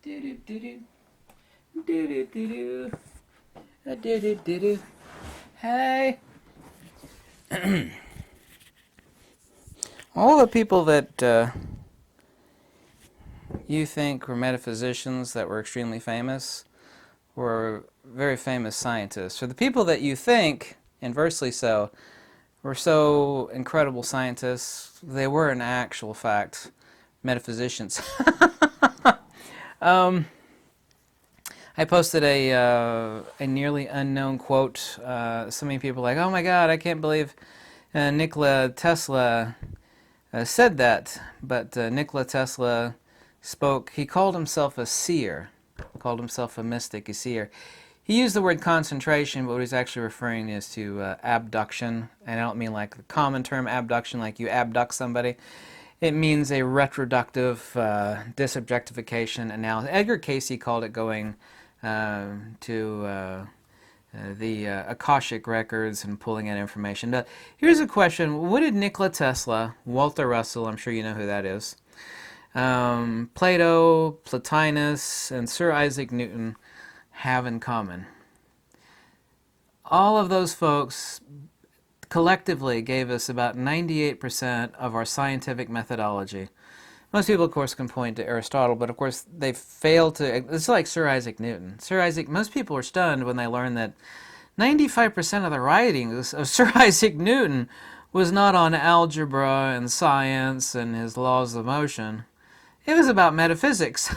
Do do do do do do do do do do do. Hey, all the people that you think were metaphysicians that were extremely famous were very famous scientists, or the people that you think, inversely so, were so incredible scientists, they were in actual fact metaphysicians. um, I posted a nearly unknown quote. So many people were like, "Oh my God, I can't believe Nikola Tesla said that." But Nikola Tesla spoke. He called himself a seer, called himself a mystic, a seer. He used the word concentration, but what he's actually referring is to abduction. And I don't mean like the common term abduction, like you abduct somebody. It means a retroductive disobjectification analysis. Edgar Casey called it going to the Akashic records and pulling in information. But here's a question. What did Nikola Tesla, Walter Russell, I'm sure you know who that is, Plato, Plotinus, and Sir Isaac Newton have in common? All of those folks collectively gave us about 98% of our scientific methodology. Most people, of course, can point to Aristotle, but of course they fail to. It's like Sir Isaac Newton. Most people are stunned when they learn that 95% of the writings of Sir Isaac Newton was not on algebra and science and his laws of motion. It was about metaphysics.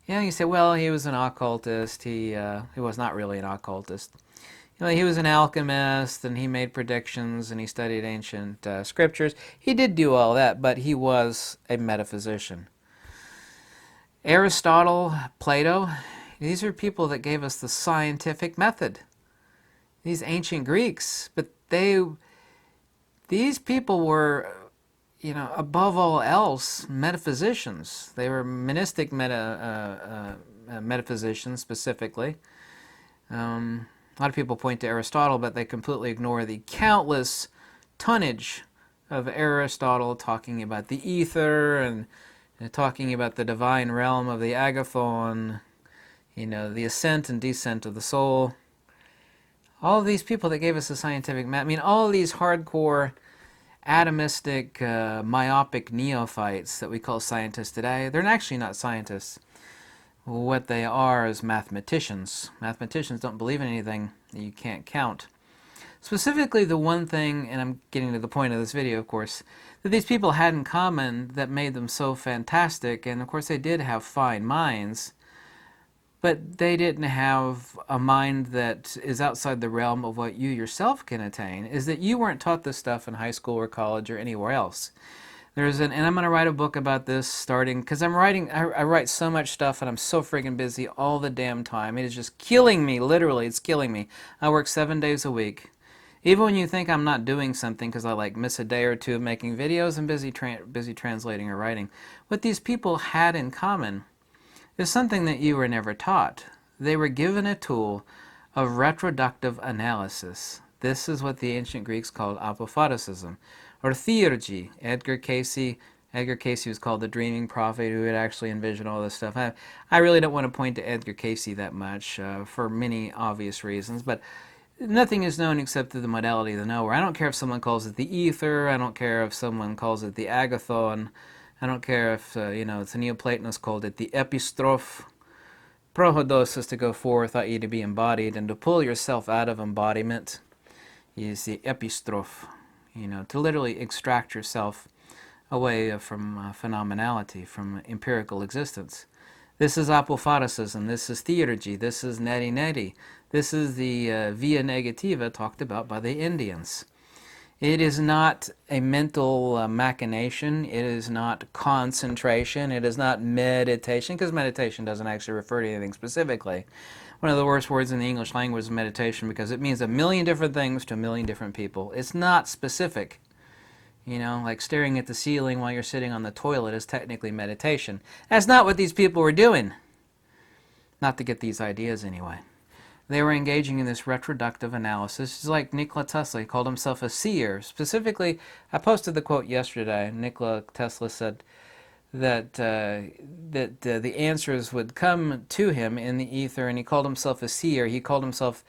You say, well, he was an occultist. He was not really an occultist. He was an alchemist, and he made predictions, and he studied ancient scriptures. He did do all that, but he was a metaphysician. Aristotle, Plato, these are people that gave us the scientific method. These ancient Greeks, but these people were, above all else, metaphysicians. They were monistic metaphysicians specifically. A lot of people point to Aristotle, but they completely ignore the countless tonnage of Aristotle talking about the ether and talking about the divine realm of the agathon, the ascent and descent of the soul. All of these people that gave us the scientific all of these hardcore atomistic, myopic neophytes that we call scientists today, they're actually not scientists. What they are is mathematicians. Mathematicians don't believe in anything that you can't count. Specifically, the one thing, and I'm getting to the point of this video, of course, that these people had in common that made them so fantastic, and of course they did have fine minds, but they didn't have a mind that is outside the realm of what you yourself can attain, is that you weren't taught this stuff in high school or college or anywhere else. And I'm going to write a book about this starting, because I write so much stuff and I'm so friggin' busy all the damn time. It is just killing me, literally, it's killing me. I work 7 days a week. Even when you think I'm not doing something because I miss a day or two of making videos, I'm busy translating or writing. What these people had in common is something that you were never taught. They were given a tool of retroductive analysis. This is what the ancient Greeks called apophaticism, or theurgy. Edgar Casey was called the dreaming prophet who had actually envisioned all this stuff. I really don't want to point to Edgar Casey that much for many obvious reasons, but nothing is known except through the modality of the knower. I don't care if someone calls it the ether. I don't care if someone calls it the agathon. I don't care if, it's a Neoplatonists called it the epistrophe. Prohodos is to go forth, i.e. to be embodied, and to pull yourself out of embodiment is the epistrophe. To literally extract yourself away from phenomenality, from empirical existence. This is apophaticism, this is theurgy, this is neti neti, this is the via negativa talked about by the Indians. It is not a mental machination, it is not concentration, it is not meditation, because meditation doesn't actually refer to anything specifically. One of the worst words in the English language is meditation because it means a million different things to a million different people. It's not specific. Like staring at the ceiling while you're sitting on the toilet is technically meditation. That's not what these people were doing. Not to get these ideas anyway. They were engaging in this retroductive analysis. It's like Nikola Tesla. He called himself a seer. Specifically, I posted the quote yesterday. Nikola Tesla said the answers would come to him in the ether, and he called himself a seer. He called himself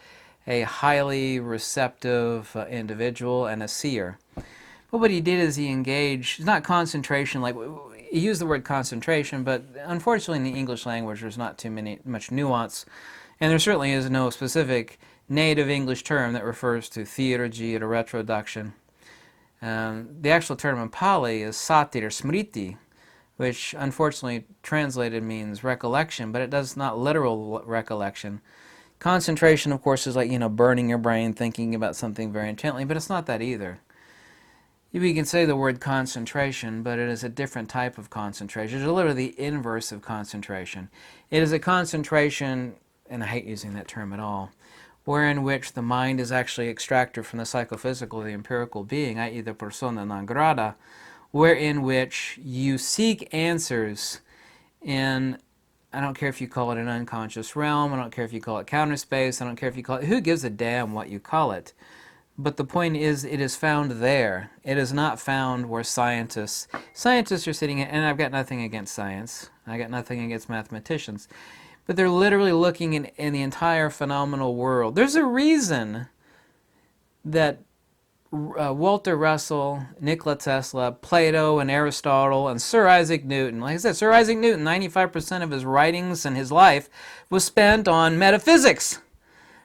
a highly receptive individual and a seer. But what he did is he engaged, not concentration, like he used the word concentration, but unfortunately in the English language there's not much nuance, and there certainly is no specific native English term that refers to theurgy or retroduction. The actual term in Pali is sati or smriti, which unfortunately translated means recollection, but it does not literal recollection. Concentration, of course, is like, burning your brain, thinking about something very intently, but it's not that either. We can say the word concentration, but it is a different type of concentration. It is literally the inverse of concentration. It is a concentration, and I hate using that term at all, wherein which the mind is actually extracted from the psychophysical, the empirical being, i.e. the persona non grata, wherein which you seek answers in, I don't care if you call it an unconscious realm, I don't care if you call it counter space, I don't care if you call it, who gives a damn what you call it? But the point is, it is found there. It is not found where scientists are sitting, and I've got nothing against science, I got nothing against mathematicians, but they're literally looking in the entire phenomenal world. There's a reason that Walter Russell, Nikola Tesla, Plato, and Aristotle, and Sir Isaac Newton. Like I said, Sir Isaac Newton, 95% of his writings and his life was spent on metaphysics.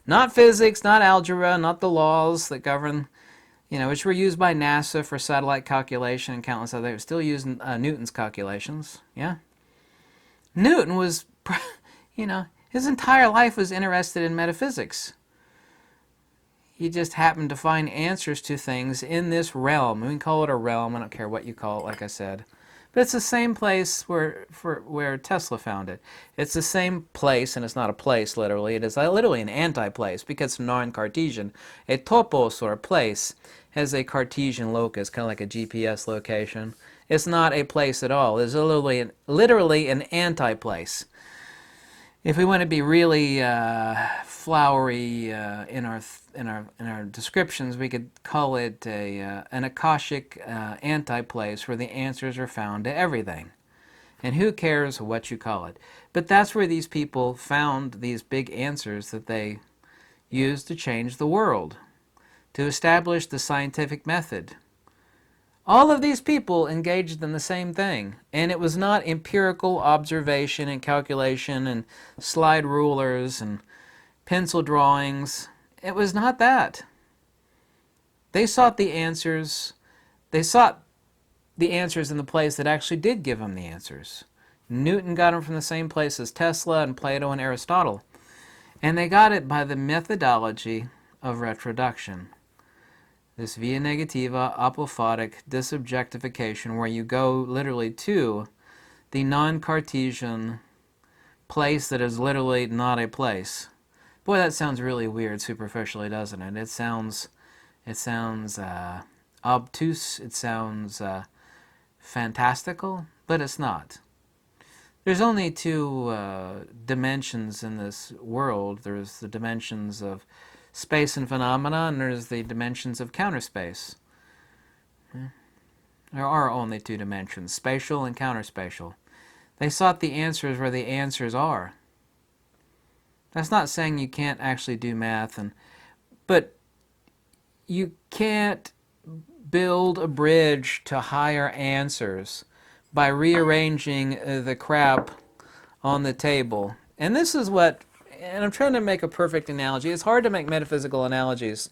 Not physics, not algebra, not the laws that govern, which were used by NASA for satellite calculation and countless other. They were still using Newton's calculations. Yeah? Newton was, his entire life was interested in metaphysics. He just happened to find answers to things in this realm. We can call it a realm. I don't care what you call it, like I said. But it's the same place where Tesla found it. It's the same place, and it's not a place, literally. It is literally an anti-place, because it's non-Cartesian. A topos, or a place, has a Cartesian locus, kind of like a GPS location. It's not a place at all. It's literally an anti-place. If we want to be really flowery in our descriptions, we could call it an Akashic anti-place where the answers are found to everything. And who cares what you call it? But that's where these people found these big answers that they used to change the world, to establish the scientific method. All of these people engaged in the same thing, and it was not empirical observation and calculation and slide rulers and pencil drawings. It was not that. They sought the answers. They sought the answers in the place that actually did give them the answers. Newton got them from the same place as Tesla and Plato and Aristotle, and they got it by the methodology of retroduction. This via negativa apophatic disobjectification, where you go literally to the non-Cartesian place that is literally not a place. Boy, that sounds really weird superficially, doesn't it? It sounds obtuse, it sounds fantastical, but it's not. There's only two dimensions in this world. There's the dimensions of space and phenomena, and there's the dimensions of counterspace. There are only two dimensions, spatial and counterspatial. They sought the answers where the answers are. That's not saying you can't actually do math, but you can't build a bridge to higher answers by rearranging the crap on the table. And this is and I'm trying to make a perfect analogy. It's hard to make metaphysical analogies,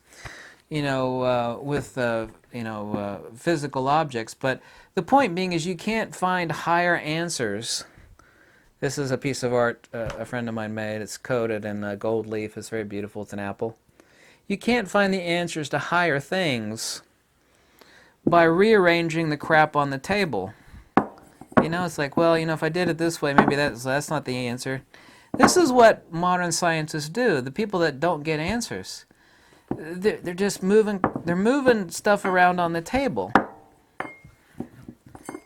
with physical objects. But the point being is you can't find higher answers. This is a piece of art a friend of mine made. It's coated in gold leaf. It's very beautiful. It's an apple. You can't find the answers to higher things by rearranging the crap on the table. It's like, well, if I did it this way, maybe that's not the answer. This is what modern scientists do. The people that don't get answers, they're just moving stuff around on the table. Well,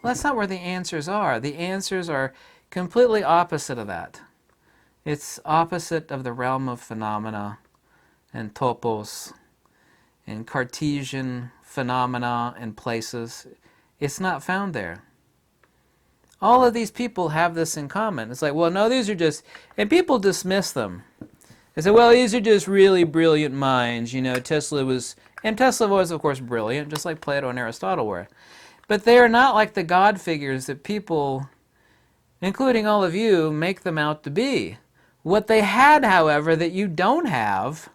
that's not where the answers are. The answers are completely opposite of that. It's opposite of the realm of phenomena and topos and Cartesian phenomena and places. It's not found there. All of these people have this in common. It's like, well, no, these are just, and people dismiss them. They say, well, these are just really brilliant minds. You know, Tesla was, and Tesla was, of course, brilliant, just like Plato and Aristotle were. But they are not like the God figures that people, including all of you, make them out to be. What they had, however, that you don't have,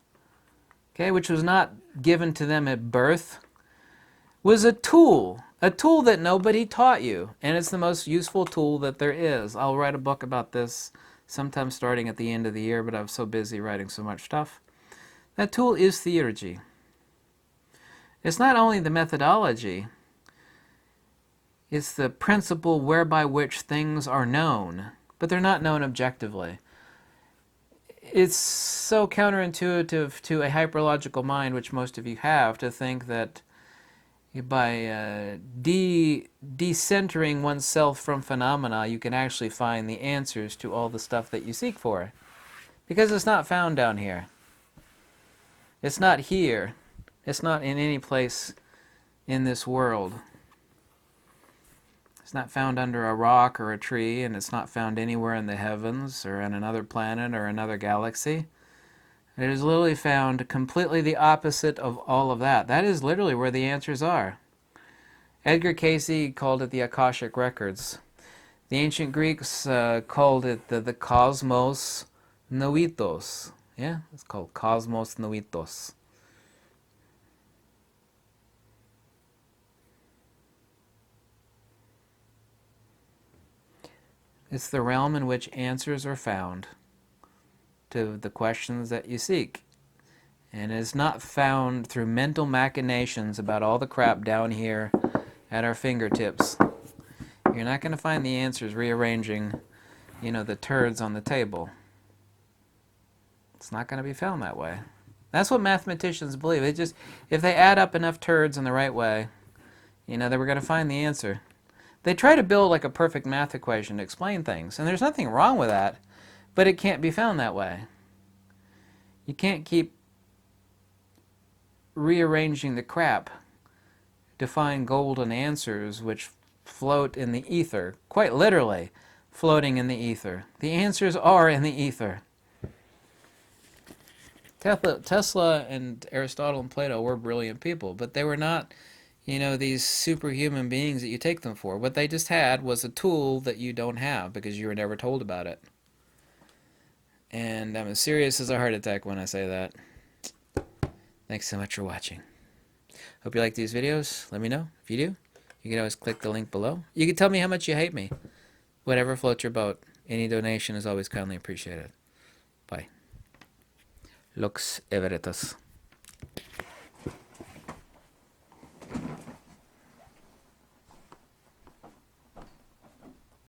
okay, which was not given to them at birth, was a tool that nobody taught you, and it's the most useful tool that there is. I'll write a book about this sometime starting at the end of the year, but I'm so busy writing so much stuff. That tool is theurgy. It's not only the methodology, it's the principle whereby which things are known, but they're not known objectively. It's so counterintuitive to a hyperlogical mind, which most of you have, to think that by decentering oneself from phenomena, you can actually find the answers to all the stuff that you seek for. Because it's not found down here. It's not here. It's not in any place in this world. It's not found under a rock or a tree, and it's not found anywhere in the heavens or on another planet or another galaxy. It is literally found completely the opposite of all of that. That is literally where the answers are. Edgar Cayce called it the Akashic Records. The ancient Greeks called it the Cosmos Noetos. Yeah, it's called Cosmos Noetos. It's the realm in which answers are found to the questions that you seek. And it's not found through mental machinations about all the crap down here at our fingertips. You're not going to find the answers rearranging, the turds on the table. It's not going to be found that way. That's what mathematicians believe. If they add up enough turds in the right way, they were going to find the answer. They try to build like a perfect math equation to explain things, and there's nothing wrong with that, but it can't be found that way. You can't keep rearranging the crap to find golden answers which float in the ether, quite literally floating in the ether. The answers are in the ether. Tesla and Aristotle and Plato were brilliant people, but they were not, these superhuman beings that you take them for. What they just had was a tool that you don't have because you were never told about it. And I'm as serious as a heart attack when I say that. Thanks so much for watching. Hope you like these videos. Let me know if you do. You can always click the link below. You can tell me how much you hate me. Whatever floats your boat. Any donation is always kindly appreciated. Bye. Lux Everetas.